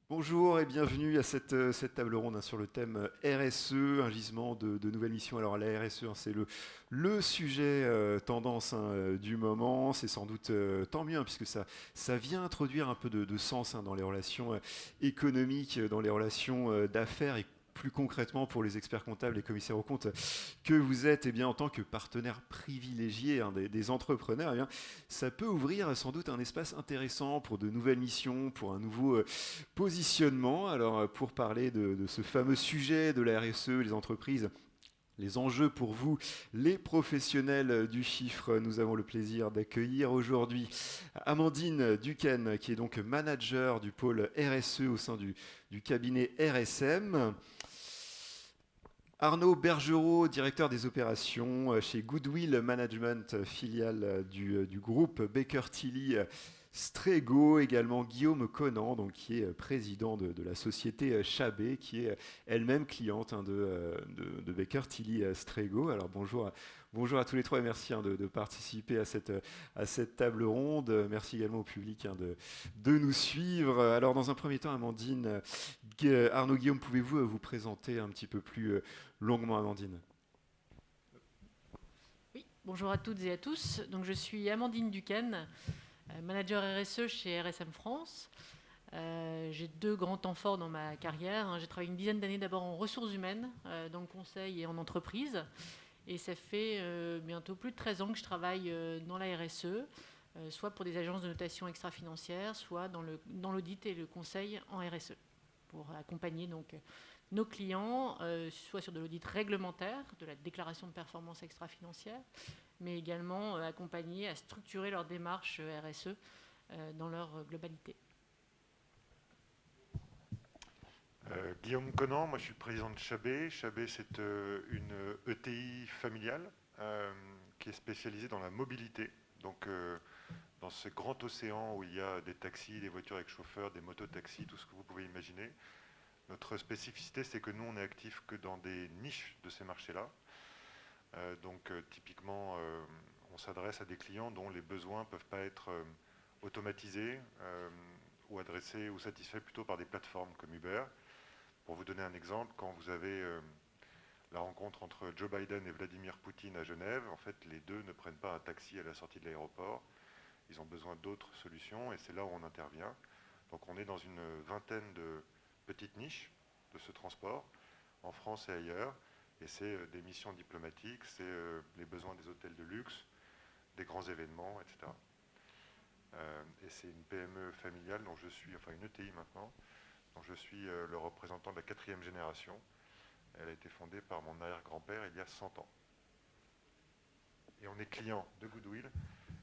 Bonjour et bienvenue à cette table ronde sur le thème RSE, un gisement de nouvelles missions. Alors la RSE, c'est le sujet tendance du moment. C'est sans doute tant mieux puisque ça vient introduire un peu de sens dans les relations économiques, dans les relations d'affaires et plus concrètement pour les experts comptables et commissaires aux comptes que vous êtes en tant que partenaire privilégié des entrepreneurs, ça peut ouvrir sans doute un espace intéressant pour de nouvelles missions, pour un nouveau positionnement. Alors, pour parler de ce fameux sujet de la RSE, les entreprises, les enjeux pour vous, les professionnels du chiffre, nous avons le plaisir d'accueillir aujourd'hui Amandine Duquesne, qui est donc manager du pôle RSE au sein du cabinet RSM. Arnaud Bergerot, directeur des opérations chez Goodwill Management, filiale du groupe Baker Tilly Strego, également Guillaume Conan, donc, qui est président de la société Chabé, qui est elle-même cliente de Baker Tilly Strego. Alors bonjour à tous les trois et merci de participer à cette table ronde. Merci également au public de nous suivre. Alors dans un premier temps, Amandine, Arnaud, Guillaume, pouvez-vous vous présenter un petit peu plus longuement, Amandine? Oui, bonjour à toutes et à tous. Donc, je suis Amandine Duquesne, manager RSE chez RSM France. J'ai deux grands temps forts dans ma carrière. J'ai travaillé une dizaine d'années d'abord en ressources humaines, dans le conseil et en entreprise. Et ça fait bientôt plus de 13 ans que je travaille dans la RSE, soit pour des agences de notation extra-financière, soit dans l'audit et le conseil en RSE, pour accompagner donc nos clients, soit sur de l'audit réglementaire, de la déclaration de performance extra-financière, mais également accompagner à structurer leur démarche RSE dans leur globalité. Guillaume Conan, moi je suis président de Chabé. Chabé, c'est une ETI familiale qui est spécialisée dans la mobilité. Donc dans ce grand océan où il y a des taxis, des voitures avec chauffeur, des mototaxis, tout ce que vous pouvez imaginer. Notre spécificité, c'est que nous, on est actifs que dans des niches de ces marchés-là. Typiquement, on s'adresse à des clients dont les besoins ne peuvent pas être automatisés ou adressés ou satisfaits plutôt par des plateformes comme Uber. Pour vous donner un exemple, quand vous avez la rencontre entre Joe Biden et Vladimir Poutine à Genève, en fait, les deux ne prennent pas un taxi à la sortie de l'aéroport. Ils ont besoin d'autres solutions et c'est là où on intervient. Donc on est dans une vingtaine de petites niches de ce transport, en France et ailleurs. Et c'est des missions diplomatiques, c'est les besoins des hôtels de luxe, des grands événements, etc. Et c'est une PME familiale dont je suis, enfin une ETI maintenant, dont je suis le représentant de la 4e génération. Elle a été fondée par mon arrière-grand-père il y a 100 ans. Et on est client de Goodwill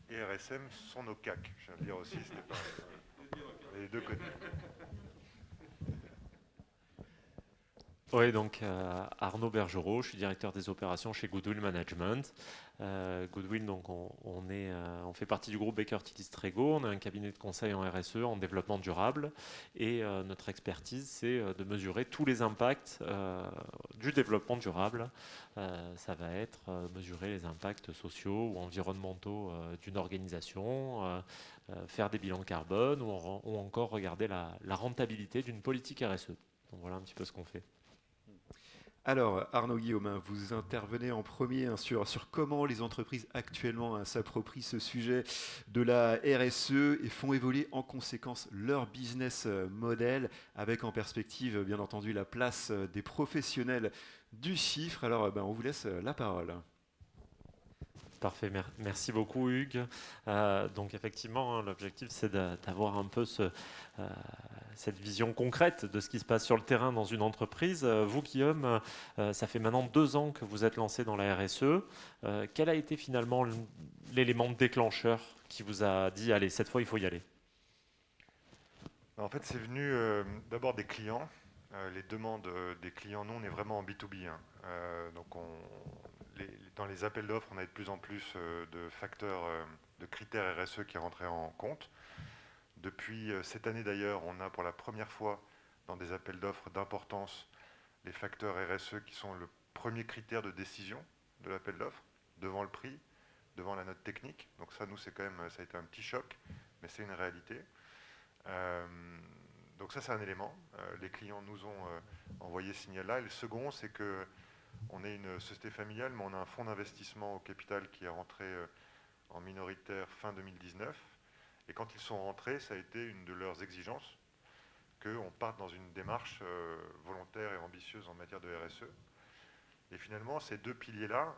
et RSM sont nos CAC. Je viens de dire aussi, c'était pas les deux côtés. Oui, donc Arnaud Bergerot, je suis directeur des opérations chez Goodwill Management. Goodwill, donc on fait partie du groupe Baker Tilly Strego. On a un cabinet de conseil en RSE, en développement durable, et notre expertise, c'est de mesurer tous les impacts du développement durable. Ça va être mesurer les impacts sociaux ou environnementaux d'une organisation, faire des bilans carbone ou encore regarder la rentabilité d'une politique RSE. Donc voilà un petit peu ce qu'on fait. Alors, Arnaud Guillaume, vous intervenez en premier sur comment les entreprises actuellement s'approprient ce sujet de la RSE et font évoluer en conséquence leur business model, avec en perspective, bien entendu, la place des professionnels du chiffre. Alors, on vous laisse la parole. Parfait, merci beaucoup Hugues. Donc effectivement, l'objectif c'est d'avoir un peu cette vision concrète de ce qui se passe sur le terrain dans une entreprise. Vous Guillaume, ça fait maintenant 2 ans que vous êtes lancé dans la RSE. Quel a été finalement l'élément déclencheur qui vous a dit, allez, cette fois il faut y aller? En fait, c'est venu d'abord des clients. Les demandes des clients, nous on est vraiment en B2B. Hein. Dans les appels d'offres, on a de plus en plus de facteurs, de critères RSE qui rentraient en compte. Depuis cette année d'ailleurs, on a pour la première fois dans des appels d'offres d'importance les facteurs RSE qui sont le premier critère de décision de l'appel d'offres, devant le prix, devant la note technique. Donc ça, nous, c'est quand même, ça a été un petit choc, mais c'est une réalité. Donc ça, c'est un élément. Les clients nous ont envoyé ce signal-là. Et le second, c'est que on est une société familiale, mais on a un fonds d'investissement au capital qui est rentré en minoritaire fin 2019. Et quand ils sont rentrés, ça a été une de leurs exigences qu'on parte dans une démarche volontaire et ambitieuse en matière de RSE. Et finalement, ces deux piliers-là,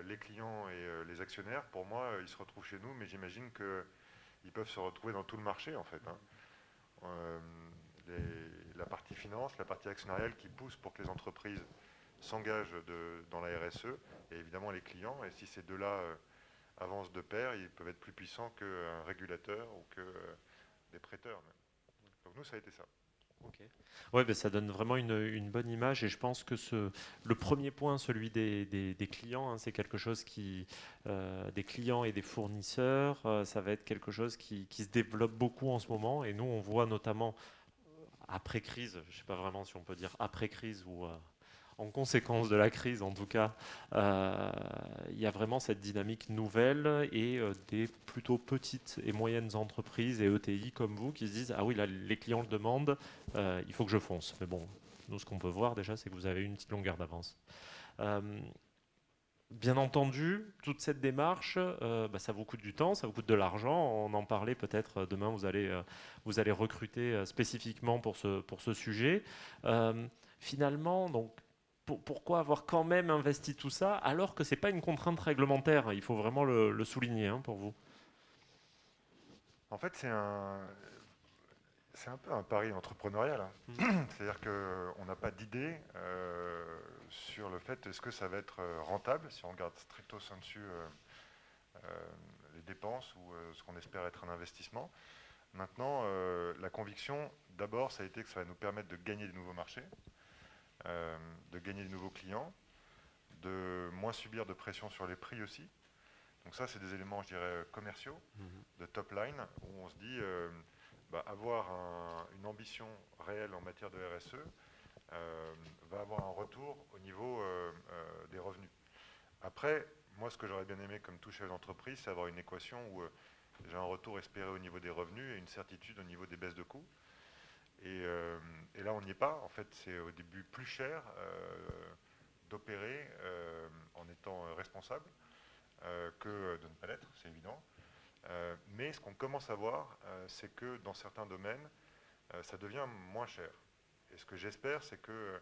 les clients et les actionnaires, pour moi, ils se retrouvent chez nous, mais j'imagine qu'ils peuvent se retrouver dans tout le marché, en fait. La partie finance, la partie actionnariale qui pousse pour que les entreprises s'engagent dans la RSE, et évidemment les clients. Et si ces deux-là avancent de pair, ils peuvent être plus puissants qu'un régulateur ou que des prêteurs. Donc nous, ça a été ça. Ok. Ouais, ben ça donne vraiment une bonne image et je pense que le premier point, celui des clients, hein, c'est quelque chose qui, des clients et des fournisseurs, ça va être quelque chose qui se développe beaucoup en ce moment et nous on voit notamment après crise, je ne sais pas vraiment si on peut dire après crise ou en conséquence de la crise, en tout cas, il y a vraiment cette dynamique nouvelle et des plutôt petites et moyennes entreprises et ETI comme vous qui se disent « Ah oui, là, les clients le demandent, il faut que je fonce. » Mais bon, nous, ce qu'on peut voir déjà, c'est que vous avez une petite longueur d'avance. Bien entendu, toute cette démarche, ça vous coûte du temps, ça vous coûte de l'argent. On en parlait peut-être demain, vous allez recruter spécifiquement pour ce sujet. Finalement, donc, pourquoi avoir quand même investi tout ça alors que ce n'est pas une contrainte réglementaire? Il faut vraiment le souligner pour vous. En fait, c'est un peu un pari entrepreneurial. C'est-à-dire qu'on n'a pas d'idée sur le fait est-ce que ça va être rentable, si on regarde stricto sensu les dépenses ou ce qu'on espère être un investissement. Maintenant, la conviction, d'abord, ça a été que ça va nous permettre de gagner de nouveaux marchés, de gagner de nouveaux clients, de moins subir de pression sur les prix aussi. Donc ça, c'est des éléments, je dirais, commerciaux, de top line, où on se dit, avoir une ambition réelle en matière de RSE va avoir un retour au niveau des revenus. Après, moi, ce que j'aurais bien aimé comme tout chef d'entreprise, c'est avoir une équation où j'ai un retour espéré au niveau des revenus et une certitude au niveau des baisses de coûts. Et là, on n'y est pas. En fait, c'est au début plus cher d'opérer en étant responsable que de ne pas l'être, c'est évident. Mais ce qu'on commence à voir, c'est que dans certains domaines, ça devient moins cher. Et ce que j'espère, c'est que,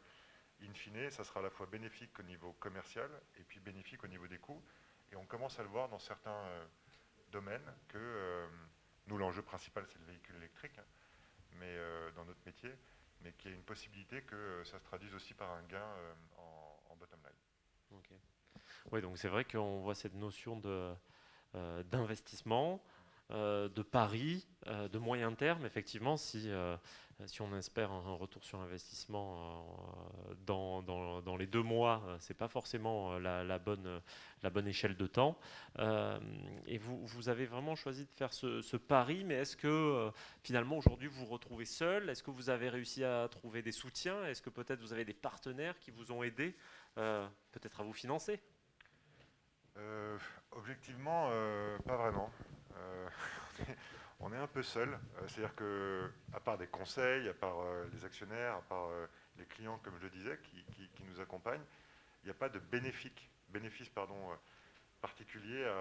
in fine, ça sera à la fois bénéfique au niveau commercial et puis bénéfique au niveau des coûts. Et on commence à le voir dans certains domaines que nous, l'enjeu principal, c'est le véhicule électrique, mais dans notre métier, mais qu'il y ait une possibilité que ça se traduise aussi par un gain en bottom line. Okay. Oui, donc c'est vrai qu'on voit cette notion d'investissement, de pari, de moyen terme. Effectivement, si on espère un retour sur investissement dans les 2 mois, ce n'est pas forcément la bonne échelle de temps. Et vous avez vraiment choisi de faire ce pari, mais est-ce que finalement aujourd'hui vous vous retrouvez seul? Est-ce que vous avez réussi à trouver des soutiens? Est-ce que peut-être vous avez des partenaires qui vous ont aidé peut-être à vous financer? Objectivement, pas vraiment. On est un peu seul. C'est-à-dire qu'à part des conseils, à part les actionnaires, à part les clients, comme je le disais, qui nous accompagnent, il n'y a pas de bénéfice particulier à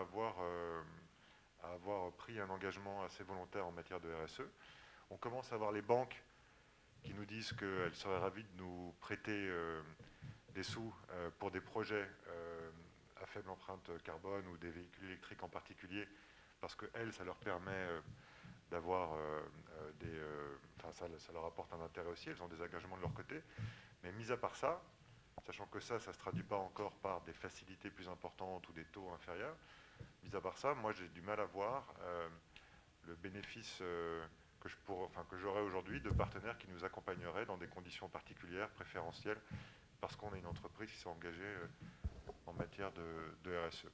avoir pris un engagement assez volontaire en matière de RSE. On commence à voir les banques qui nous disent qu'elles seraient ravies de nous prêter des sous pour des projets à faible empreinte carbone ou des véhicules électriques en particulier, parce que elles, ça leur permet d'avoir ça leur apporte un intérêt aussi, elles ont des engagements de leur côté. Mais mis à part ça, sachant que ça ne se traduit pas encore par des facilités plus importantes ou des taux inférieurs, mis à part ça, moi j'ai du mal à voir le bénéfice que j'aurais aujourd'hui de partenaires qui nous accompagneraient dans des conditions particulières, préférentielles, parce qu'on est une entreprise qui s'est engagée en matière de RSE.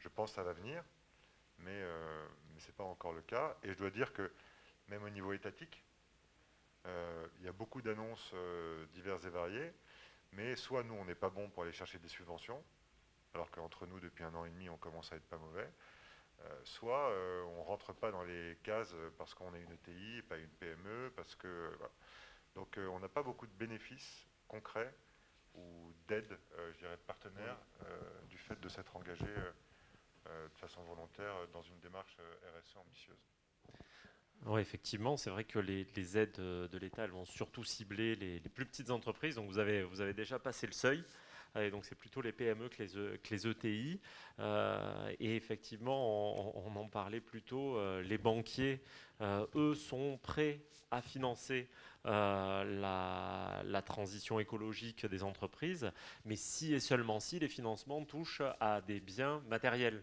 Je pense que ça va venir, mais ce n'est pas encore le cas. Et je dois dire que même au niveau étatique, il y a beaucoup d'annonces diverses et variées, mais soit nous, on n'est pas bon pour aller chercher des subventions, alors qu'entre nous, depuis 1 an et demi, on commence à être pas mauvais, soit on ne rentre pas dans les cases parce qu'on est une ETI et pas une PME, parce que voilà. Donc on n'a pas beaucoup de bénéfices concrets ou d'aide, je dirais, de partenaires du fait de s'être engagé de façon volontaire dans une démarche RSE ambitieuse. Oui, effectivement, c'est vrai que les aides de l'État, elles vont surtout cibler les plus petites entreprises. Donc vous avez déjà passé le seuil. Et donc c'est plutôt les PME que les ETI. Et effectivement, on en parlait plus tôt, les banquiers, eux, sont prêts à financer la transition écologique des entreprises, mais si et seulement si les financements touchent à des biens matériels.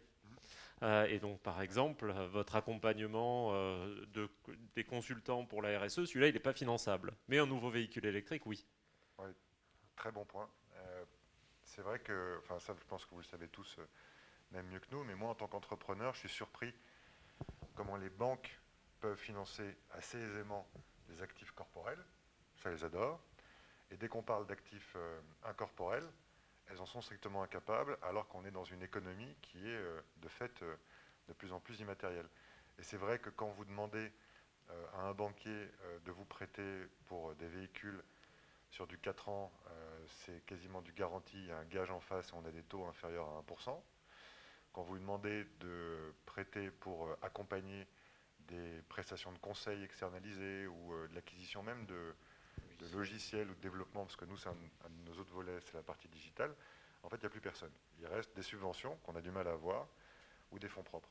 Et donc, par exemple, votre accompagnement des consultants pour la RSE, celui-là, il n'est pas finançable. Mais un nouveau véhicule électrique, oui. Oui, très bon point. C'est vrai que, enfin ça je pense que vous le savez tous, même mieux que nous, mais moi en tant qu'entrepreneur, je suis surpris comment les banques peuvent financer assez aisément des actifs corporels, ça les adore, et dès qu'on parle d'actifs incorporels, elles en sont strictement incapables, alors qu'on est dans une économie qui est de fait de plus en plus immatérielle. Et c'est vrai que quand vous demandez à un banquier de vous prêter pour des véhicules sur du 4 ans, c'est quasiment du garanti, il y a un gage en face et on a des taux inférieurs à 1%. Quand vous lui demandez de prêter pour accompagner des prestations de conseil externalisées ou de l'acquisition même de logiciels ou de développement, parce que nous, c'est un de nos autres volets, c'est la partie digitale, en fait, il n'y a plus personne. Il reste des subventions qu'on a du mal à avoir ou des fonds propres.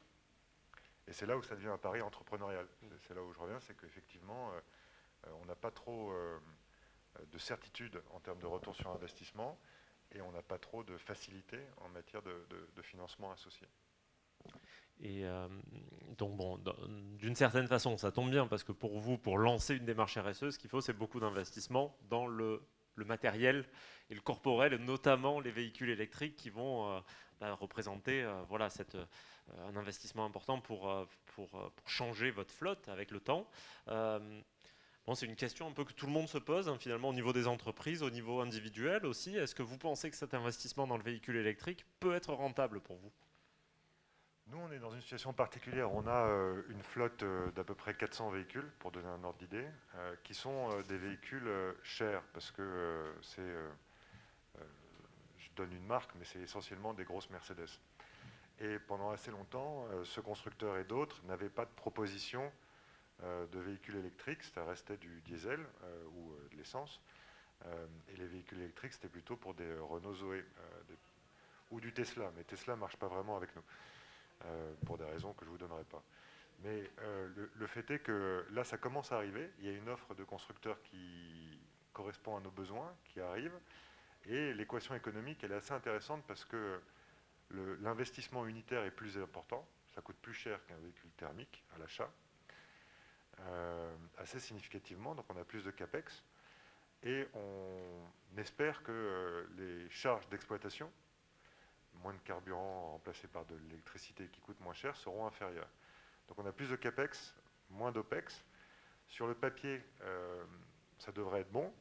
Et c'est là où ça devient un pari entrepreneurial. C'est là où je reviens, c'est qu'effectivement, on n'a pas trop de certitude en termes de retour sur investissement et on n'a pas trop de facilité en matière de financement associé. Et donc, bon, d'une certaine façon, ça tombe bien parce que pour vous, pour lancer une démarche RSE, ce qu'il faut, c'est beaucoup d'investissement dans le matériel et le corporel, notamment les véhicules électriques qui vont représenter voilà, un investissement important pour changer votre flotte avec le temps. Bon, c'est une question un peu que tout le monde se pose, hein, finalement, au niveau des entreprises, au niveau individuel aussi. Est-ce que vous pensez que cet investissement dans le véhicule électrique peut être rentable pour vous ? Nous, on est dans une situation particulière. On a une flotte d'à peu près 400 véhicules, pour donner un ordre d'idée, qui sont des véhicules chers, parce que je donne une marque, mais c'est essentiellement des grosses Mercedes. Et pendant assez longtemps, ce constructeur et d'autres n'avaient pas de proposition de véhicules électriques, ça restait du diesel ou de l'essence. Et les véhicules électriques, c'était plutôt pour des Renault Zoé ou du Tesla. Mais Tesla ne marche pas vraiment avec nous, pour des raisons que je ne vous donnerai pas. Mais le fait est que là, ça commence à arriver. Il y a une offre de constructeurs qui correspond à nos besoins, qui arrive. Et l'équation économique, elle est assez intéressante parce que l'investissement unitaire est plus important. Ça coûte plus cher qu'un véhicule thermique à l'achat. Assez significativement, donc on a plus de capex et on espère que les charges d'exploitation, moins de carburant remplacé par de l'électricité qui coûte moins cher, seront inférieures. Donc on a plus de capex, moins d'opex. Sur le papier, ça devrait être bon,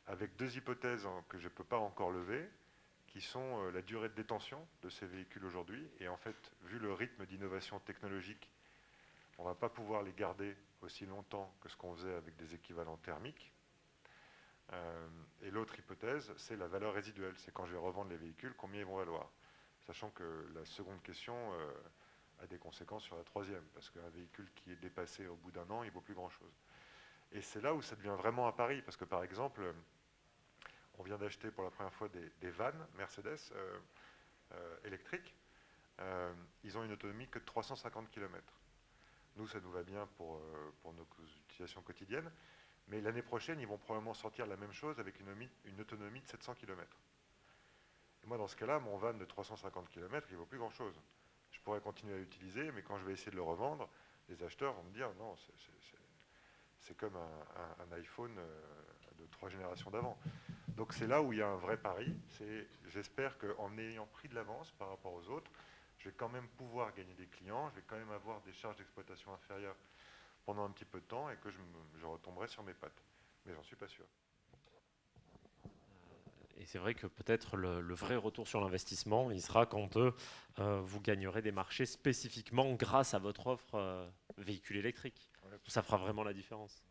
avec deux hypothèses que je ne peux pas encore lever, qui sont la durée de détention de ces véhicules aujourd'hui, et en fait, vu le rythme d'innovation technologique, on ne va pas pouvoir les garder aussi longtemps que ce qu'on faisait avec des équivalents thermiques. Et l'autre hypothèse, c'est la valeur résiduelle. C'est quand je vais revendre les véhicules, combien ils vont valoir. Sachant que la seconde question a des conséquences sur la troisième, parce qu'un véhicule qui est dépassé au bout d'un an, il ne vaut plus grand-chose. Et c'est là où ça devient vraiment un pari, parce que par exemple, on vient d'acheter pour la première fois des vannes Mercedes électriques. Ils ont une autonomie que de 350 km. Nous, ça nous va bien pour nos utilisations quotidiennes. Mais l'année prochaine, ils vont probablement sortir la même chose avec une autonomie de 700 km. Et moi, dans ce cas-là, mon van de 350 km, il ne vaut plus grand-chose. Je pourrais continuer à l'utiliser, mais quand je vais essayer de le revendre, les acheteurs vont me dire non, c'est comme un iPhone de 3 générations d'avant. Donc c'est là où il y a un vrai pari. J'espère qu'en ayant pris de l'avance par rapport aux autres, je vais quand même pouvoir gagner des clients, je vais quand même avoir des charges d'exploitation inférieures pendant un petit peu de temps et que je retomberai sur mes pattes. Mais j'en suis pas sûr. Et c'est vrai que peut-être le vrai retour sur l'investissement, il sera quand vous gagnerez des marchés spécifiquement grâce à votre offre véhicule électrique. Ça fera vraiment la différence.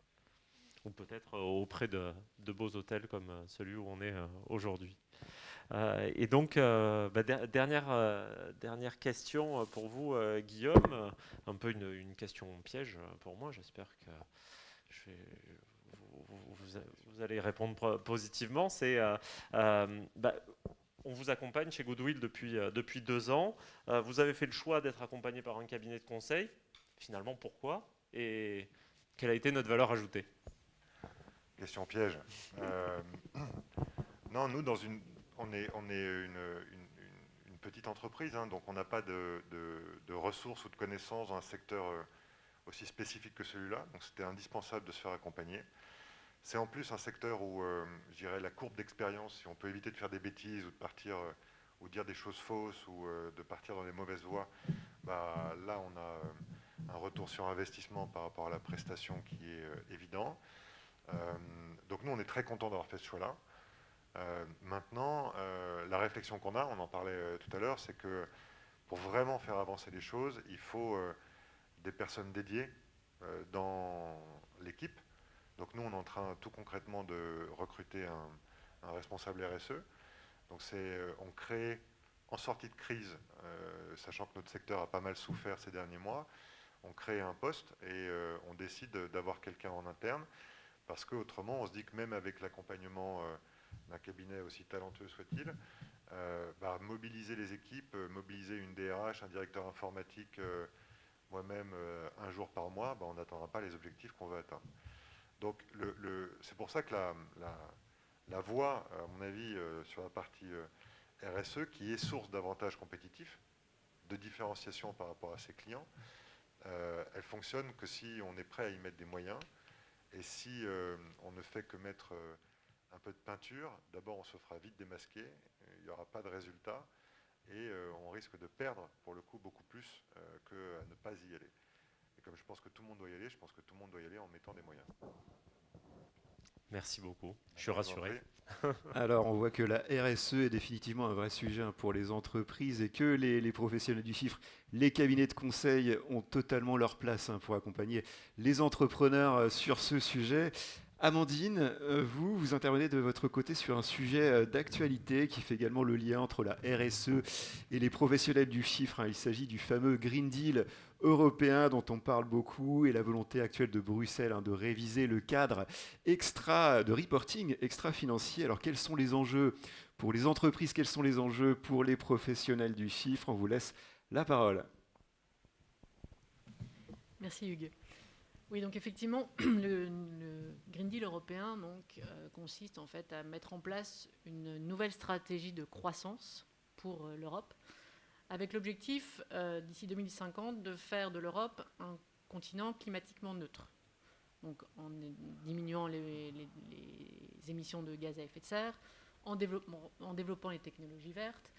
Ou peut-être auprès de beaux hôtels comme celui où on est aujourd'hui. Et donc, dernière question pour vous, Guillaume. Un peu une question piège pour moi. J'espère que vous allez répondre positivement. C'est, on vous accompagne chez Goodwill depuis 2 ans. Vous avez fait le choix d'être accompagné par un cabinet de conseil. Finalement, pourquoi? Et quelle a été notre valeur ajoutée? Question piège. Non, nous, on est une petite entreprise, hein, donc on n'a pas de ressources ou de connaissances dans un secteur aussi spécifique que celui-là. Donc c'était indispensable de se faire accompagner. C'est en plus un secteur où, je dirais, la courbe d'expérience, si on peut éviter de faire des bêtises ou de partir ou dire des choses fausses ou de partir dans les mauvaises voies, là on a un retour sur investissement par rapport à la prestation qui est évident. Donc nous on est très contents d'avoir fait ce choix-là. Maintenant, la réflexion qu'on a, on en parlait tout à l'heure, c'est que pour vraiment faire avancer les choses, il faut des personnes dédiées dans l'équipe. Donc nous, on est en train tout concrètement de recruter un responsable RSE. Donc on crée en sortie de crise, sachant que notre secteur a pas mal souffert ces derniers mois, on crée un poste et on décide d'avoir quelqu'un en interne parce qu'autrement, on se dit que même avec l'accompagnement d'un cabinet aussi talentueux soit-il, mobiliser les équipes, mobiliser une DRH, un directeur informatique, moi-même un jour par mois, on n'atteindra pas les objectifs qu'on veut atteindre. Donc c'est pour ça que la voie, à mon avis, sur la partie RSE, qui est source d'avantages compétitifs, de différenciation par rapport à ses clients, elle fonctionne que si on est prêt à y mettre des moyens et si on ne fait que mettre un peu de peinture, d'abord on se fera vite démasquer, il n'y aura pas de résultat et on risque de perdre pour le coup beaucoup plus qu'à ne pas y aller. Et comme je pense que tout le monde doit y aller, je pense que tout le monde doit y aller en mettant des moyens. Merci beaucoup, je suis rassuré. Alors, on voit que la RSE est définitivement un vrai sujet pour les entreprises et que les professionnels du chiffre, les cabinets de conseil ont totalement leur place pour accompagner les entrepreneurs sur ce sujet. Amandine, vous intervenez de votre côté sur un sujet d'actualité qui fait également le lien entre la RSE et les professionnels du chiffre. Il s'agit du fameux Green Deal européen dont on parle beaucoup et la volonté actuelle de Bruxelles de réviser le cadre de reporting extra-financier. Alors quels sont les enjeux pour les entreprises, quels sont les enjeux pour les professionnels du chiffre? On vous laisse la parole. Merci Hugues. Oui, donc effectivement, le Green Deal européen consiste en fait à mettre en place une nouvelle stratégie de croissance pour l'Europe, avec l'objectif, d'ici 2050, de faire de l'Europe un continent climatiquement neutre. Donc en diminuant les émissions de gaz à effet de serre, en développant les technologies vertes,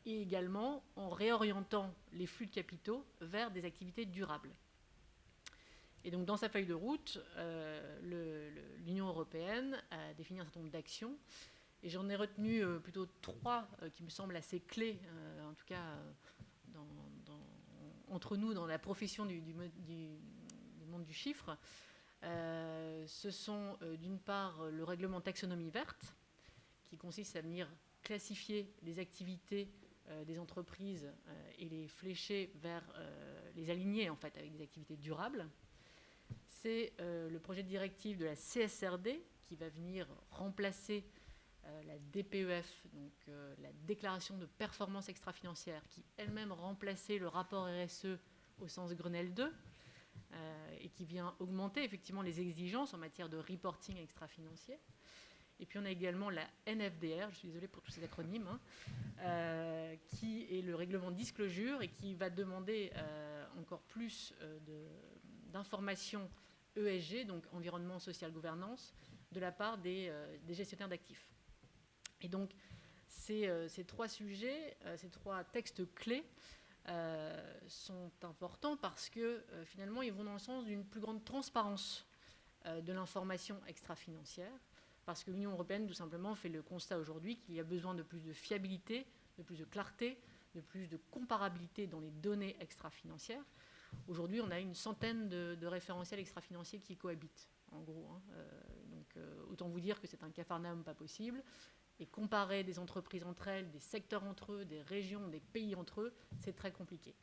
et également en réorientant les flux de capitaux vers des activités durables. Et donc dans sa feuille de route, l'Union européenne a défini un certain nombre d'actions, et j'en ai retenu plutôt 3 qui me semblent assez clés, en tout cas entre nous dans la profession du monde du chiffre. Ce sont d'une part le règlement taxonomie verte, qui consiste à venir classifier les activités des entreprises et les flécher vers les aligner en fait avec des activités durables. C'est le projet de directive de la CSRD qui va venir remplacer la DPEF, donc la déclaration de performance extra-financière, qui elle-même remplaçait le rapport RSE au sens Grenelle 2, et qui vient augmenter effectivement les exigences en matière de reporting extra-financier. Et puis on a également la NFDR, je suis désolée pour tous ces acronymes, qui est le règlement disclosure et qui va demander encore plus d'informations ESG, donc environnement, social, gouvernance, de la part des gestionnaires d'actifs. Et donc ces 3 sujets, ces 3 textes clés sont importants parce que finalement ils vont dans le sens d'une plus grande transparence de l'information extra-financière, parce que l'Union européenne, tout simplement, fait le constat aujourd'hui qu'il y a besoin de plus de fiabilité, de plus de clarté, de plus de comparabilité dans les données extra-financières. Aujourd'hui, on a une centaine de référentiels extra-financiers qui cohabitent, en gros. Donc, autant vous dire que c'est un capharnaüm pas possible. Et comparer des entreprises entre elles, des secteurs entre eux, des régions, des pays entre eux, c'est très compliqué.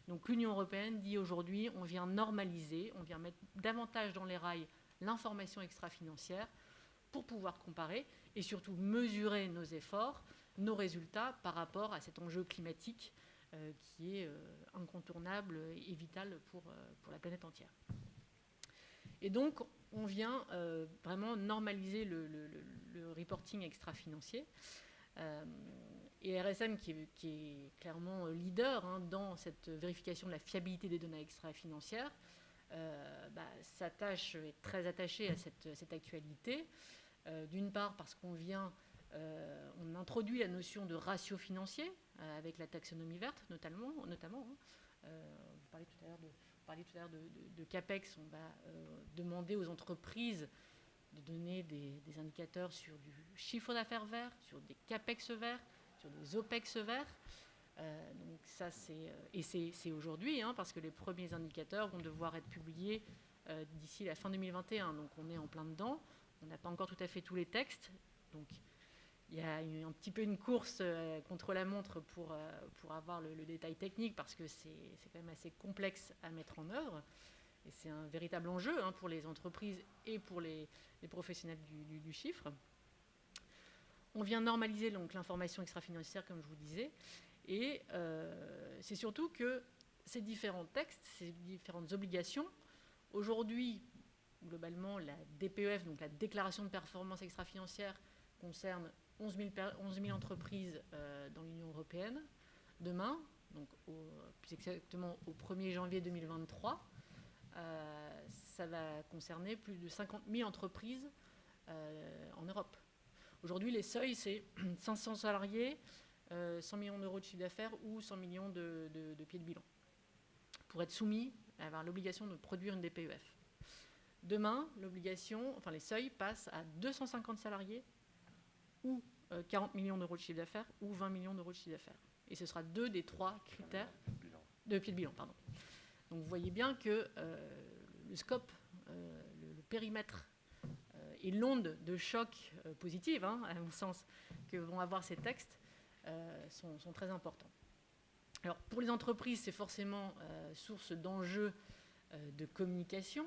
Donc l'Union européenne dit aujourd'hui, on vient normaliser, on vient mettre davantage dans les rails l'information extra-financière pour pouvoir comparer et surtout mesurer nos efforts, nos résultats par rapport à cet enjeu climatique qui est incontournable et vital pour la planète entière. Et donc, on vient vraiment normaliser le reporting extra-financier. Et RSM, qui est clairement leader dans cette vérification de la fiabilité des données extra-financières, est très attaché à cette actualité. D'une part, parce qu'on on introduit la notion de ratio financier avec la taxonomie verte, notamment. Vous parliez tout à l'heure de CAPEX. On va demander aux entreprises de donner des indicateurs sur du chiffre d'affaires vert, sur des CAPEX verts, sur des OPEX verts. Donc ça, c'est aujourd'hui, parce que les premiers indicateurs vont devoir être publiés d'ici la fin 2021. Donc on est en plein dedans. On n'a pas encore tout à fait tous les textes. Donc il y a un petit peu une course contre la montre pour avoir le détail technique, parce que c'est quand même assez complexe à mettre en œuvre. Et c'est un véritable enjeu pour les entreprises et pour les professionnels du chiffre. On vient normaliser donc l'information extra-financière, comme je vous disais. Et c'est surtout que ces différents textes, ces différentes obligations, aujourd'hui, globalement, la DPEF, donc la déclaration de performance extra-financière, concerne 11 000 entreprises dans l'Union européenne. Demain, donc plus exactement au 1er janvier 2023, ça va concerner plus de 50 000 entreprises en Europe. Aujourd'hui, les seuils, c'est 500 salariés, 100 millions d'euros de chiffre d'affaires ou 100 millions de pieds de bilan pour être soumis à avoir l'obligation de produire une DPEF. Demain, les seuils passent à 250 salariés ou 40 millions d'euros de chiffre d'affaires ou 20 millions d'euros de chiffre d'affaires. Et ce sera 2 des 3 critères de pieds de bilan. Pardon. Donc vous voyez bien que le scope, le périmètre et l'onde de choc positive, à mon sens, que vont avoir ces textes sont très importants. Alors pour les entreprises, c'est forcément source d'enjeux de communication,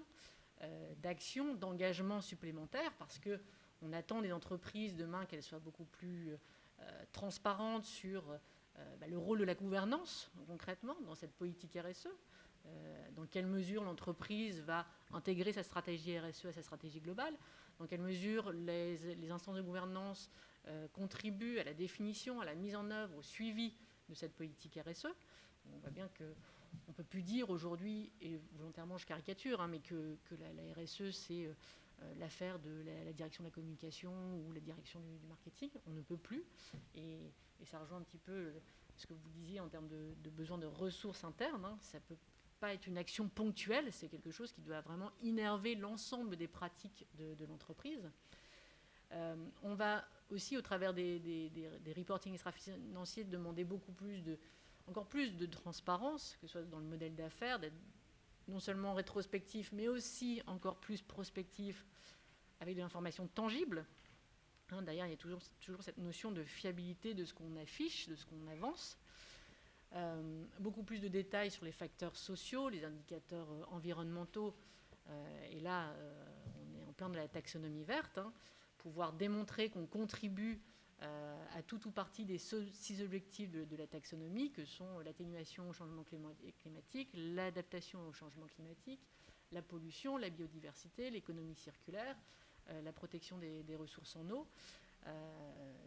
d'action, d'engagement supplémentaire, parce qu'on attend des entreprises demain qu'elles soient beaucoup plus transparentes sur le rôle de la gouvernance, concrètement, dans cette politique RSE. Dans quelle mesure l'entreprise va intégrer sa stratégie RSE à sa stratégie globale, dans quelle mesure les instances de gouvernance contribuent à la définition, à la mise en œuvre, au suivi de cette politique RSE. On voit bien qu'on ne peut plus dire aujourd'hui, et volontairement je caricature, mais que la RSE c'est l'affaire de la direction de la communication ou la direction du marketing. On ne peut plus, et ça rejoint un petit peu ce que vous disiez en termes de besoin de ressources internes. Ça peut pas être une action ponctuelle, c'est quelque chose qui doit vraiment innerver l'ensemble des pratiques de l'entreprise. On va aussi, au travers des reporting extra-financiers, demander encore plus de transparence, que ce soit dans le modèle d'affaires, d'être non seulement rétrospectif, mais aussi encore plus prospectif, avec de l'information tangible. D'ailleurs, il y a toujours cette notion de fiabilité de ce qu'on affiche, de ce qu'on avance. Beaucoup plus de détails sur les facteurs sociaux, les indicateurs environnementaux. Et là, on est en plein de la taxonomie verte. Pouvoir démontrer qu'on contribue à tout ou partie des 6 objectifs de la taxonomie, que sont l'atténuation au changement climatique, l'adaptation au changement climatique, la pollution, la biodiversité, l'économie circulaire, la protection des ressources en eau.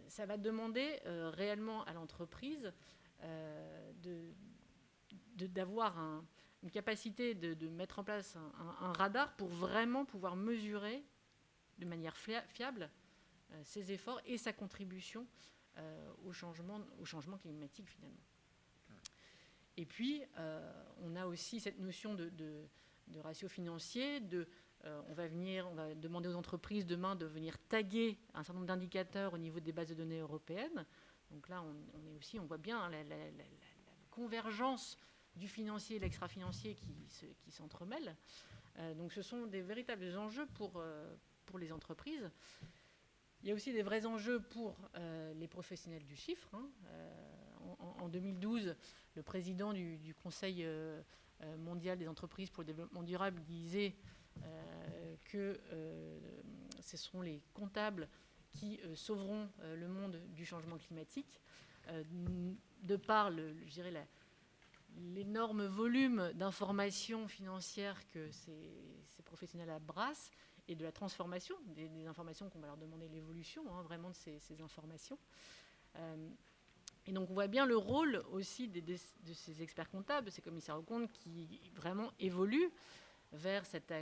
Ça va demander réellement à l'entreprise d'avoir une capacité de mettre en place un radar pour vraiment pouvoir mesurer de manière fiable ses efforts et sa contribution au changement climatique finalement. Et puis, on a aussi cette notion ratios financiers, on va demander aux entreprises demain de venir taguer un certain nombre d'indicateurs au niveau des bases de données européennes. Donc là, on voit bien la convergence du financier et de l'extra-financier qui s'entremêlent. Donc ce sont des véritables enjeux pour les entreprises. Il y a aussi des vrais enjeux pour les professionnels du chiffre. En 2012, le président du Conseil mondial des entreprises pour le développement durable disait que ce seront les comptables qui sauveront le monde du changement climatique, de par l'énorme volume d'informations financières que ces professionnels brassent et de la transformation des informations qu'on va leur demander, l'évolution vraiment de ces informations. Et donc on voit bien le rôle aussi de ces experts comptables, ces commissaires aux comptes qui vraiment évoluent vers cette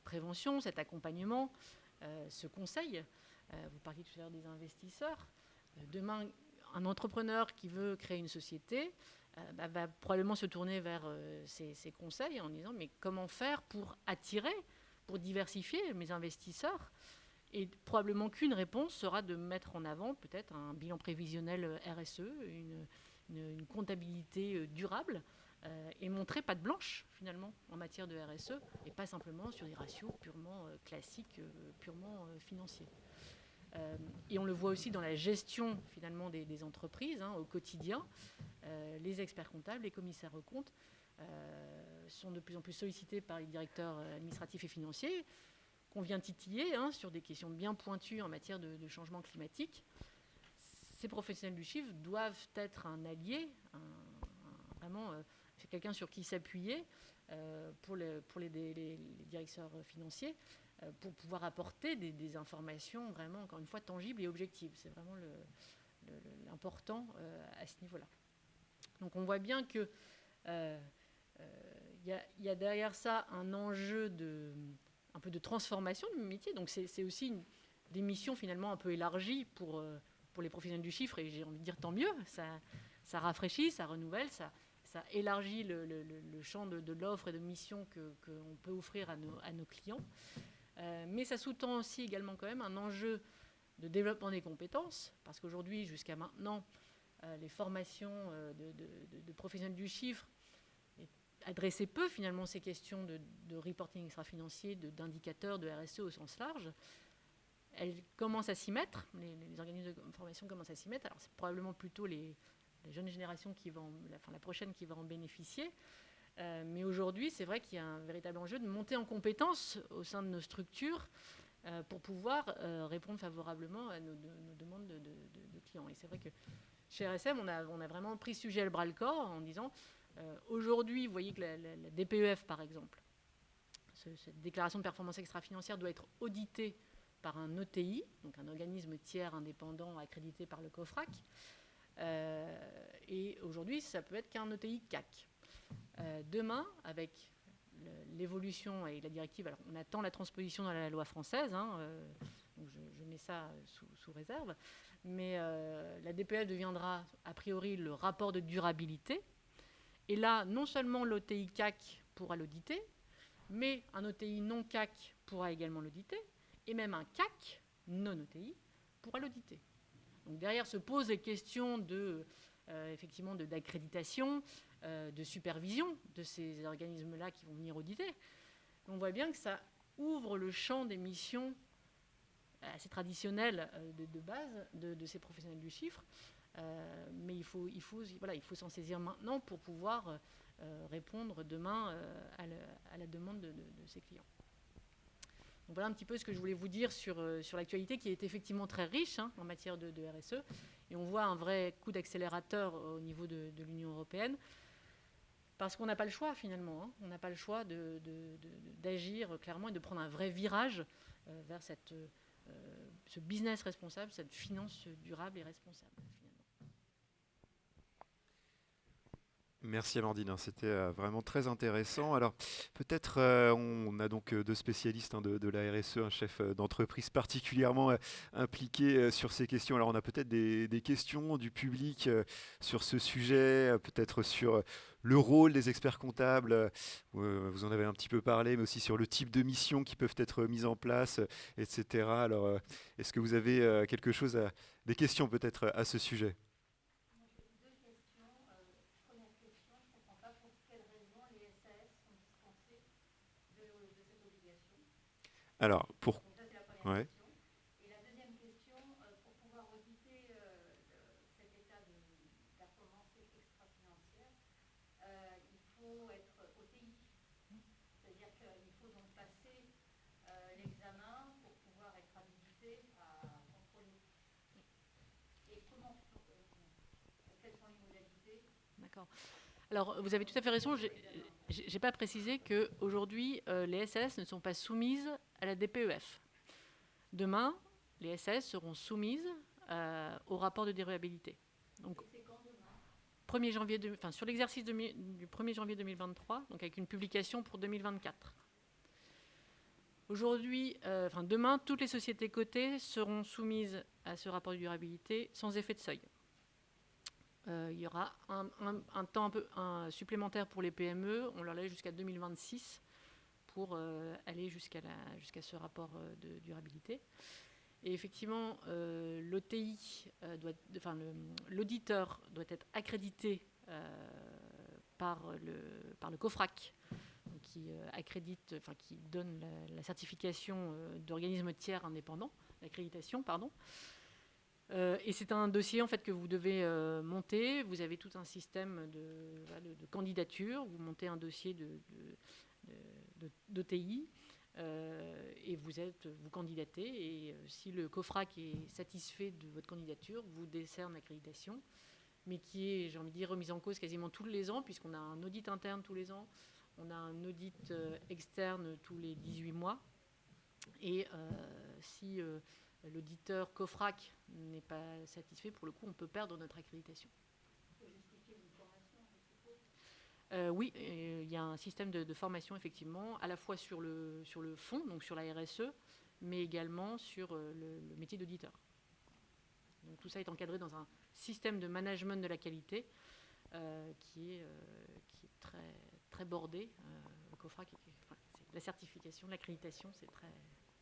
prévention, cet accompagnement, ce conseil. Vous parliez tout à l'heure des investisseurs. Demain, un entrepreneur qui veut créer une société va probablement se tourner vers ces conseils en disant mais comment faire pour attirer, pour diversifier mes investisseurs. Et probablement qu'une réponse sera de mettre en avant peut-être un bilan prévisionnel RSE, une comptabilité durable, et montrer patte blanche finalement en matière de RSE et pas simplement sur des ratios purement classiques, purement financiers. Et on le voit aussi dans la gestion finalement des entreprises au quotidien. Les experts comptables, les commissaires aux comptes sont de plus en plus sollicités par les directeurs administratifs et financiers qu'on vient titiller sur des questions bien pointues en matière de changement climatique. Ces professionnels du chiffre doivent être un allié, vraiment c'est quelqu'un sur qui s'appuyer pour les directeurs financiers pour pouvoir apporter des informations vraiment, encore une fois, tangibles et objectives. C'est vraiment l'important à ce niveau-là. Donc on voit bien que y a derrière ça un enjeu un peu de transformation du métier. Donc c'est aussi des missions finalement un peu élargies pour les professionnels du chiffre, et j'ai envie de dire tant mieux, ça rafraîchit, ça renouvelle, ça élargit le champ de l'offre et de missions qu'on peut offrir à nos clients. Mais ça sous-tend aussi également quand même un enjeu de développement des compétences, parce qu'aujourd'hui, jusqu'à maintenant, les formations de professionnels du chiffre adressaient peu finalement ces questions de reporting extra-financier, d'indicateurs, de RSE au sens large. Elles commencent à s'y mettre, les organismes de formation commencent à s'y mettre. Alors c'est probablement plutôt les jeunes générations la prochaine qui va en bénéficier. Mais aujourd'hui, c'est vrai qu'il y a un véritable enjeu de monter en compétences au sein de nos structures pour pouvoir répondre favorablement à nos demandes de clients. Et c'est vrai que chez RSM, on a vraiment pris ce sujet à bras-le-corps en disant aujourd'hui, vous voyez que la DPEF, par exemple, cette déclaration de performance extra-financière doit être auditée par un ETI, donc un organisme tiers indépendant accrédité par le COFRAC. Et aujourd'hui, ça peut être qu'un ETI CAC. Demain, avec l'évolution et la directive, alors on attend la transposition dans la loi française, donc je mets ça sous réserve, mais la DPEF deviendra a priori le rapport de durabilité. Et là, non seulement l'ETI CAC pourra l'auditer, mais un ETI non CAC pourra également l'auditer, et même un CAC non ETI pourra l'auditer. Donc derrière se posent les questions effectivement d'accréditation, de supervision de ces organismes-là qui vont venir auditer. On voit bien que ça ouvre le champ des missions assez traditionnelles de base de ces professionnels du chiffre. Mais il faut s'en saisir maintenant pour pouvoir répondre demain à la demande de ces clients. Donc voilà un petit peu ce que je voulais vous dire sur l'actualité qui est effectivement très riche en matière de RSE. Et on voit un vrai coup d'accélérateur au niveau de l'Union européenne. Parce qu'on n'a pas le choix finalement. On n'a pas le choix d'agir clairement et de prendre un vrai virage vers ce business responsable, cette finance durable et responsable. Merci Amandine, c'était vraiment très intéressant. Alors peut-être on a donc deux spécialistes de la RSE, un chef d'entreprise particulièrement impliqué sur ces questions. Alors on a peut-être des questions du public sur ce sujet, peut-être sur le rôle des experts comptables, vous en avez un petit peu parlé, mais aussi sur le type de missions qui peuvent être mises en place, etc. Alors, est-ce que vous avez quelque chose des questions peut-être à ce sujet? Alors, pour... Ouais. D'accord. Alors, vous avez tout à fait raison. Je n'ai pas précisé qu'aujourd'hui, les SAS ne sont pas soumises à la DPEF. Demain, les SAS seront soumises au rapport de déréabilité. Donc, 1er janvier sur l'exercice du 1er janvier 2023, donc avec une publication pour 2024. Aujourd'hui, demain, toutes les sociétés cotées seront soumises à ce rapport de durabilité sans effet de seuil. Il y aura un temps un peu supplémentaire pour les PME. On leur laisse jusqu'à 2026 pour aller jusqu'à ce rapport de durabilité. Et effectivement, l'auditeur doit être accrédité par le COFRAC, qui accrédite, qui donne la certification d'organisme tiers indépendant, l'accréditation, pardon. Et c'est un dossier en fait que vous devez monter. Vous avez tout un système de candidature. Vous montez un dossier d'OTI et vous candidatez. Et si le COFRAC est satisfait de votre candidature, vous décerne l'accréditation, mais qui est, j'ai envie de dire, remise en cause quasiment tous les ans, puisqu'on a un audit interne tous les ans, on a un audit externe tous les 18 mois. Et si l'auditeur COFRAC n'est pas satisfait, pour le coup, on peut perdre notre accréditation. Oui, il y a un système de formation, effectivement, à la fois sur le fond, donc sur la RSE, mais également sur le métier d'auditeur. Donc tout ça est encadré dans un système de management de la qualité qui est très, très bordé. Le COFRAC, la certification, l'accréditation, c'est très,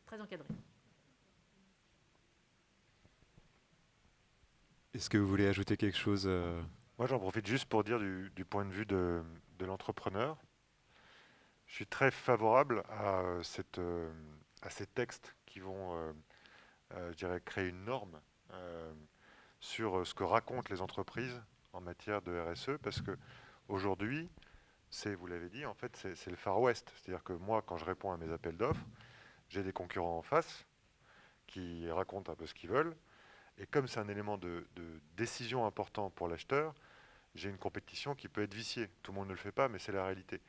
très encadré. Est-ce que vous voulez ajouter quelque chose Moi, j'en profite juste pour dire du point de vue de l'entrepreneur. Je suis très favorable à ces textes qui vont, je dirais, créer une norme sur ce que racontent les entreprises en matière de RSE, parce que aujourd'hui, vous l'avez dit, en fait, c'est le Far West. C'est-à-dire que moi, quand je réponds à mes appels d'offres, j'ai des concurrents en face qui racontent un peu ce qu'ils veulent. Et comme c'est un élément de décision important pour l'acheteur, j'ai une compétition qui peut être viciée. Tout le monde ne le fait pas, mais c'est la réalité.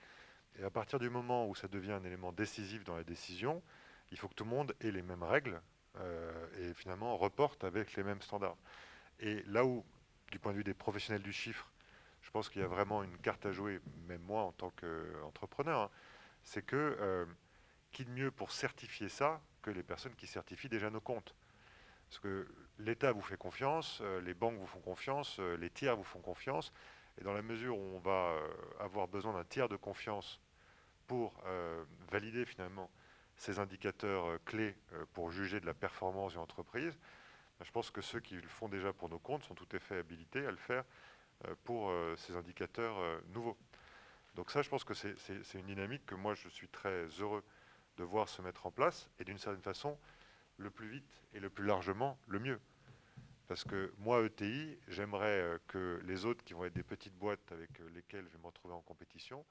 Et à partir du moment où ça devient un élément décisif dans la décision, il faut que tout le monde ait les mêmes règles et finalement reporte avec les mêmes standards. Et là où, du point de vue des professionnels du chiffre, je pense qu'il y a vraiment une carte à jouer, même moi en tant qu'entrepreneur, hein, c'est que qui de mieux pour certifier ça que les personnes qui certifient déjà nos comptes. Parce que l'État vous fait confiance, les banques vous font confiance, les tiers vous font confiance. Et dans la mesure où on va avoir besoin d'un tiers de confiance pour valider finalement ces indicateurs clés pour juger de la performance d'une entreprise, je pense que ceux qui le font déjà pour nos comptes sont tout à fait habilités à le faire pour ces indicateurs nouveaux. Donc ça, je pense que c'est une dynamique que moi, je suis très heureux de voir se mettre en place, et d'une certaine façon, le plus vite et le plus largement, le mieux. Parce que moi, ETI, j'aimerais que les autres qui vont être des petites boîtes avec lesquelles je vais me retrouver en compétition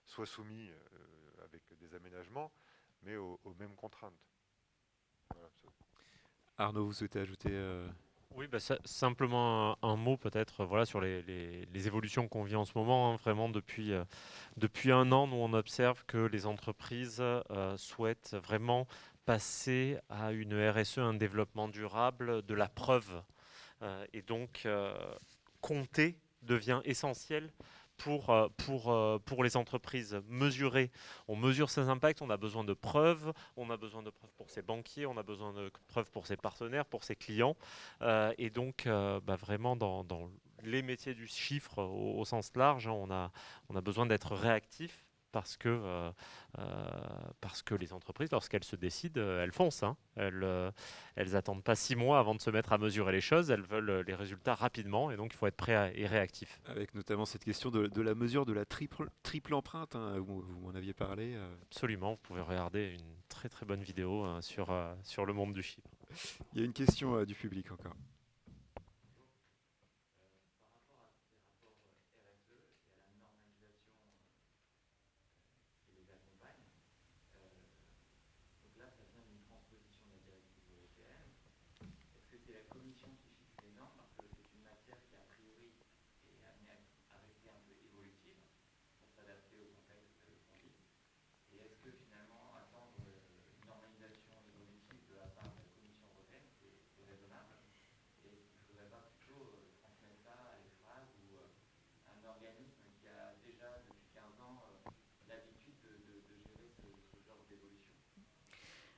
soient soumis avec des aménagements, mais aux mêmes contraintes. Voilà. Arnaud, vous souhaitez ajouter Oui, simplement un mot peut-être voilà, sur les évolutions qu'on vit en ce moment. Hein, vraiment depuis un an, nous on observe que les entreprises souhaitent vraiment passer à une RSE, un développement durable, de la preuve. Et donc, compter devient essentiel pour les entreprises. On mesure ses impacts, on a besoin de preuves, pour ses banquiers, on a besoin de preuves pour ses partenaires, pour ses clients. Et donc, vraiment dans les métiers du chiffre au sens large, hein, on a besoin d'être réactif parce que les entreprises, lorsqu'elles se décident, elles foncent. Hein. Elles n'attendent pas 6 mois avant de se mettre à mesurer les choses, elles veulent les résultats rapidement et donc il faut être prêt et réactif. Avec notamment cette question de la mesure de la triple empreinte, hein, vous m'en aviez parlé. Absolument, vous pouvez regarder une très très bonne vidéo hein, sur le monde du chiffre. Il y a une question du public encore.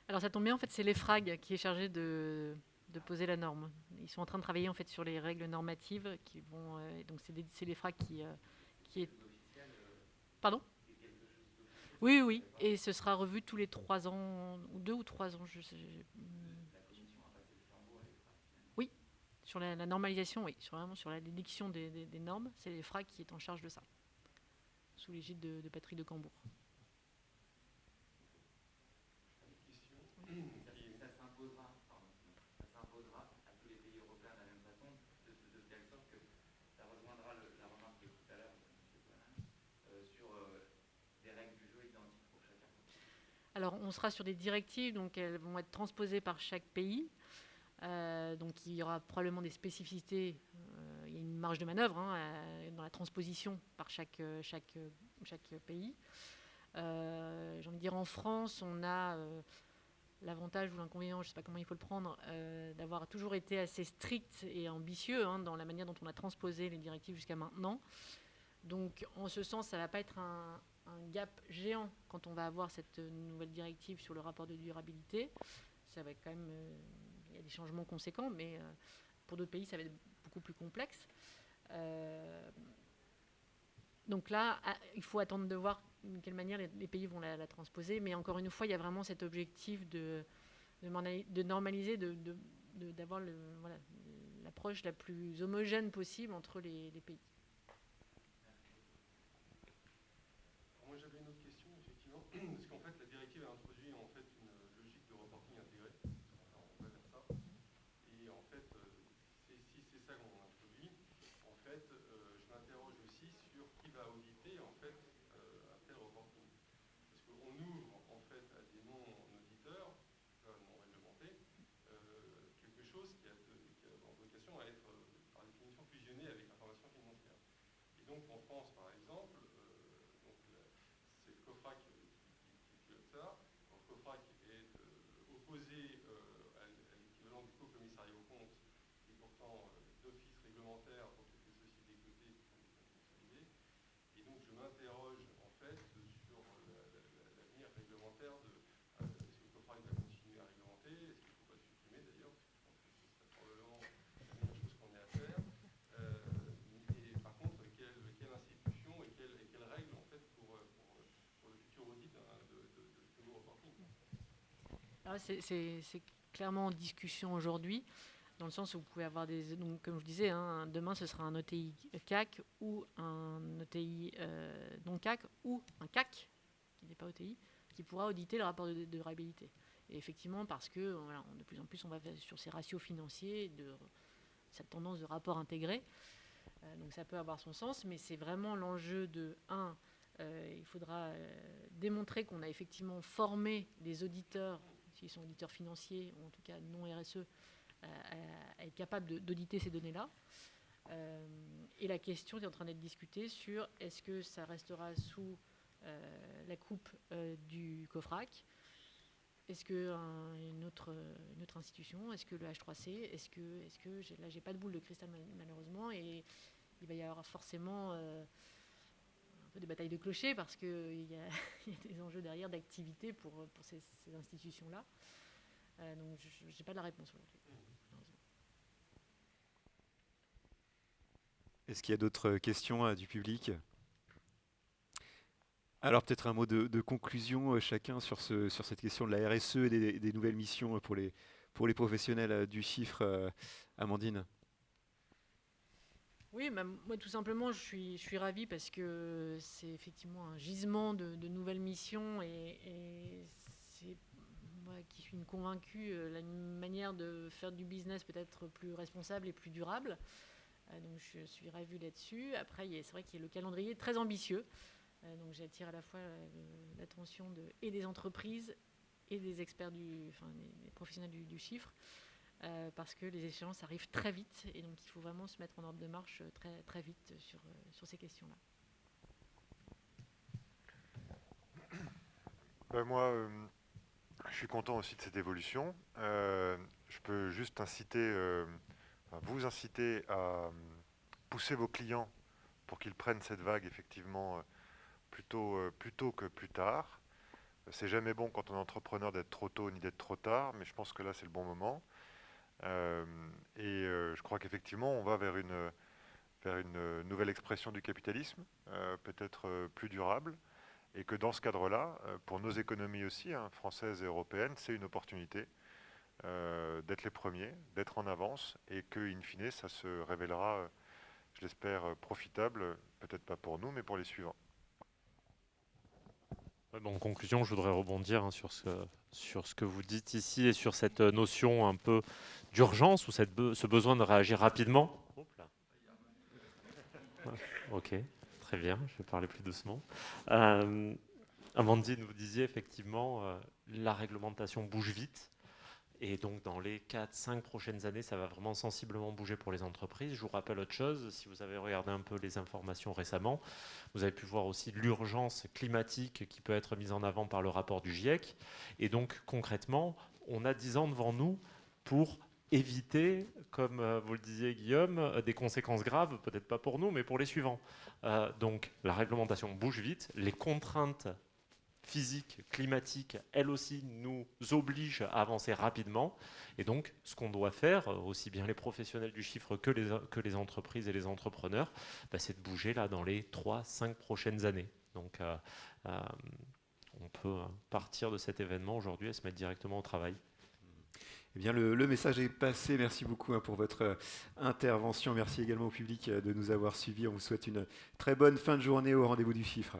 Alors ça tombe bien, en fait, c'est l'EFRAG qui est chargé de poser la norme. Ils sont en train de travailler en fait sur les règles normatives qui vont. Donc c'est l'EFRAG qui est. Pardon ? Oui, oui, et ce sera revu tous les 3 ans, ou 2 ou 3 ans. Oui, sur la normalisation, oui, vraiment sur la déduction des normes, c'est l'EFRAG qui est en charge de ça, sous l'égide de Patrick de Cambourg. Alors, on sera sur des directives, donc elles vont être transposées par chaque pays. Donc, il y aura probablement des spécificités. Il y a une marge de manœuvre dans la transposition par chaque pays. J'ai envie de dire, en France, on a l'avantage ou l'inconvénient, je ne sais pas comment il faut le prendre, d'avoir toujours été assez strict et ambitieux dans la manière dont on a transposé les directives jusqu'à maintenant. Donc, en ce sens, ça ne va pas être un gap géant quand on va avoir cette nouvelle directive sur le rapport de durabilité. Ça va être quand même, il y a des changements conséquents, mais pour d'autres pays, ça va être beaucoup plus complexe. Donc là, il faut attendre de voir de quelle manière les pays vont la transposer. Mais encore une fois, il y a vraiment cet objectif de normaliser, d'avoir l'approche la plus homogène possible entre les pays. Parce qu'en fait, la directive a introduit en fait une logique de reporting intégré. Enfin, on va vers ça. Et en fait, si c'est ça qu'on introduit, en fait, je m'interroge aussi sur qui va auditer en fait un tel reporting. Parce qu'on ouvre en fait à des non-auditeurs, non réglementés, quelque chose qui a vocation à être par définition fusionné avec l'information financière. Et donc en France, par exemple, c'est le COFRAC ça. Donc, COFRAC est opposé à l'équivalent du co-commissariat aux comptes, qui est pourtant d'office réglementaire pour toutes les sociétés cotées qui sont des comptes consolidés. Et donc, je m'interroge en fait sur l'avenir réglementaire de est-ce que COFRAC va continuer à réglementer, est-ce qu'il ne faut pas le supprimer d'ailleurs, parce que je pense que c'est probablement la meilleure chose qu'on ait à faire. Et par contre, quelle institution et quelle règle en fait pour le futur audit de reporting. Alors c'est clairement en discussion aujourd'hui, dans le sens où vous pouvez avoir donc, comme je disais, demain ce sera un OTI CAC ou un OTI non CAC ou un CAC, qui n'est pas OTI, qui pourra auditer le rapport de durabilité. Et effectivement, parce que de plus en plus on va sur ces ratios financiers, cette tendance de rapport intégré. Donc ça peut avoir son sens, mais c'est vraiment l'enjeu de il faudra démontrer qu'on a effectivement formé les auditeurs, s'ils sont auditeurs financiers, ou en tout cas non RSE, à être capables d'auditer ces données-là. Et la question est en train d'être discutée sur est-ce que ça restera sous la coupe du COFRAC, est-ce qu'une autre institution, est-ce que le H3C, est-ce que là j'ai pas de boule de cristal malheureusement, et il va y avoir forcément des batailles de clochers parce qu'il y a des enjeux derrière d'activité pour ces institutions-là. Donc je n'ai pas de la réponse aujourd'hui. Est-ce qu'il y a d'autres questions du public? Alors peut-être un mot de conclusion chacun sur cette question de la RSE et des nouvelles missions pour les professionnels du chiffre. Amandine? Oui, bah, moi tout simplement, je suis ravie parce que c'est effectivement un gisement de nouvelles missions et c'est moi qui suis une convaincue, la manière de faire du business peut-être plus responsable et plus durable. Donc je suis ravie là-dessus. Après, c'est vrai qu'il y a le calendrier très ambitieux. Donc j'attire à la fois l'attention et des entreprises et des experts, enfin des professionnels du chiffre. Parce que les échéances arrivent très vite et donc il faut vraiment se mettre en ordre de marche très, très vite sur ces questions-là. Moi, je suis content aussi de cette évolution. Je peux juste vous inciter à pousser vos clients pour qu'ils prennent cette vague effectivement plus tôt que plus tard. C'est jamais bon quand on est entrepreneur d'être trop tôt ni d'être trop tard, mais je pense que là c'est le bon moment. Je crois qu'effectivement, on va vers une nouvelle expression du capitalisme, peut-être plus durable, et que dans ce cadre-là, pour nos économies aussi, hein, françaises et européennes, c'est une opportunité d'être les premiers, d'être en avance, et que, in fine, ça se révélera, je l'espère, profitable, peut-être pas pour nous, mais pour les suivants. En conclusion, je voudrais rebondir sur ce que vous dites ici et sur cette notion un peu d'urgence ou ce besoin de réagir rapidement. Ok, très bien, je vais parler plus doucement. Amandine, vous disiez effectivement, la réglementation bouge vite. Et donc, dans les 4-5 prochaines années, ça va vraiment sensiblement bouger pour les entreprises. Je vous rappelle autre chose, si vous avez regardé un peu les informations récemment, vous avez pu voir aussi l'urgence climatique qui peut être mise en avant par le rapport du GIEC. Et donc, concrètement, on a 10 ans devant nous pour éviter, comme vous le disiez Guillaume, des conséquences graves, peut-être pas pour nous, mais pour les suivants. Donc, la réglementation bouge vite, les contraintes physique, climatique, elle aussi nous oblige à avancer rapidement. Et donc, ce qu'on doit faire, aussi bien les professionnels du chiffre que les entreprises et les entrepreneurs, c'est de bouger là dans les 3-5 prochaines années. Donc, on peut partir de cet événement aujourd'hui et se mettre directement au travail. Eh bien, le message est passé. Merci beaucoup pour votre intervention. Merci également au public de nous avoir suivis. On vous souhaite une très bonne fin de journée au rendez-vous du chiffre.